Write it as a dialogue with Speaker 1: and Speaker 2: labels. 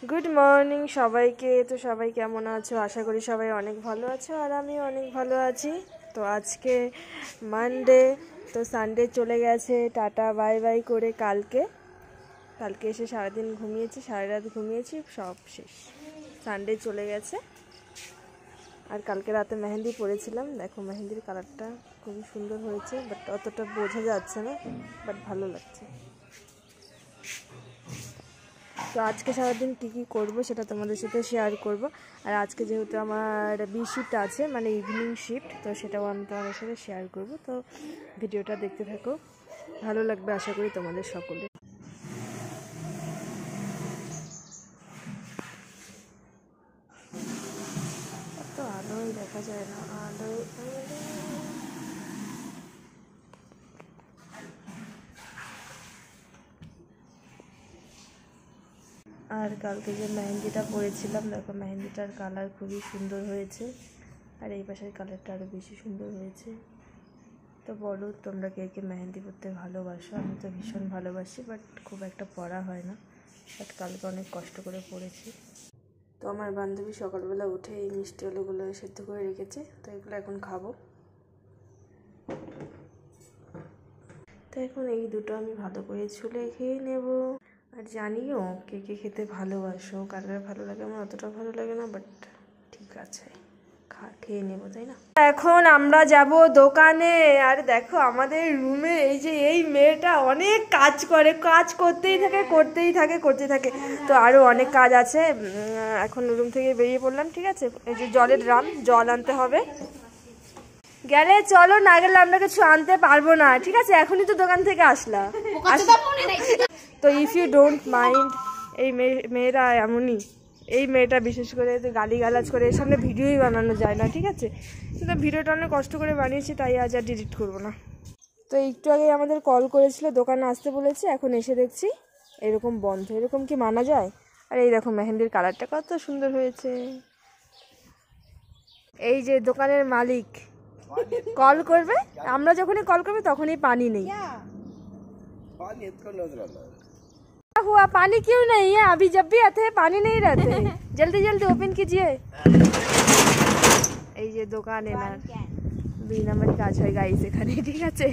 Speaker 1: Good morning সবাইকে। তো সবাই কেমন আছো? আশা করি সবাই অনেক ভালো আছো, আর আমিও অনেক ভালো আছি। তো আজকে মানডে, তো সানডে চলে গেছে, টাটা বাই বাই করে। কালকে এসে সারাদিন ঘুমিয়েছি, সারা রাত ঘুমিয়েছি, সব শেষ। সানডে চলে গেছে। আর কালকে রাতে মেহেন্দি পরেছিলাম, দেখো মেহেন্দির কালারটা খুবই সুন্দর হয়েছে, বাট অতটা বোঝা যাচ্ছে না, বাট ভালো লাগছে। তো আজকে সারাদিন কী কী করবো সেটা তোমাদের সাথে শেয়ার করব। আর আজকে যেহেতু আমার বি শিফট আছে, মানে ইভিনিং শিফট, তো সেটাও আমি তোমাদের সাথে শেয়ার করব। তো ভিডিওটা দেখতে থাকো, ভালো লাগবে আশা করি তোমাদের সকলে। তো আলোই দেখা যায় না, আলোয় আর কালকে যে মেহেন্দিটা পরেছিলাম, দেখো মেহেন্দিটার কালার খুবই সুন্দর হয়েছে, আর এই পাশের কালারটা আরও বেশি সুন্দর হয়েছে। তো বলো তোমরা কে কে মেহেন্দি পরতে ভালোবাসো? আমি তো ভীষণ ভালোবাসি, বাট খুব একটা পরা হয় না, বাট কালকে অনেক কষ্ট করে পরেছি। তো আমার বান্ধবী সকালবেলা উঠে এই মিষ্টি আলুগুলো সেদ্ধ করে রেখেছে, তো এগুলো এখন খাবো। তো এখন এই দুটো আমি ভালো করে ছুলে খেয়ে নেব। আর জানিও কে কে খেতে ভালোবাসো, কার কার ভালো লাগে। আমার অতটা ভালো লাগে না, বাট ঠিক আছে, খেয়ে নেবো, তাই না? এখন আমরা যাব দোকানে। আর দেখো আমাদের রুমে এই মেয়েটা অনেক কাজ করে, কাজ করতেই থাকে। তো আরও অনেক কাজ আছে। এখন রুম থেকে বেরিয়ে পড়লাম, ঠিক আছে? এই যে জলের ড্রাম, জল আনতে হবে। গেলে চলো, না গেলে আমরা কিছু আনতে পারবো না, ঠিক আছে? এখনই তো দোকান থেকে আসলা। তো ইফ ইউ ডোন্ট মাইন্ড, এই মেয়েরা এমনই। এই মেয়েটা বিশেষ করে গালিগালাজ করে, এর সামনে ভিডিওই বানানো যায় না, ঠিক আছে? কিন্তু ভিডিওটা অনেক কষ্ট করে বানিয়েছি, তাই আজ আর ডিলিট করবো না। তো একটু আগে আমাদের কল করেছিল, দোকানে আসতে বলেছে, এখন এসে দেখছি এরকম বন্ধ। এরকম কি মানা যায়? আর এই দেখো মেহেন্দির কালারটা কত সুন্দর হয়েছে। এই যে দোকানের মালিক কল করবে, আমরা যখনই কল করবে তখনই পানি নেই। हुआ पानी क्यों नहीं है? अभी जब भी आते हैं पानी नहीं रहते। जल्दी जल्दी ओपन कीजिए। এই যে দোকান এনার 2 নম্বর কাজ হয় গাইস এখানে, ঠিক আছে?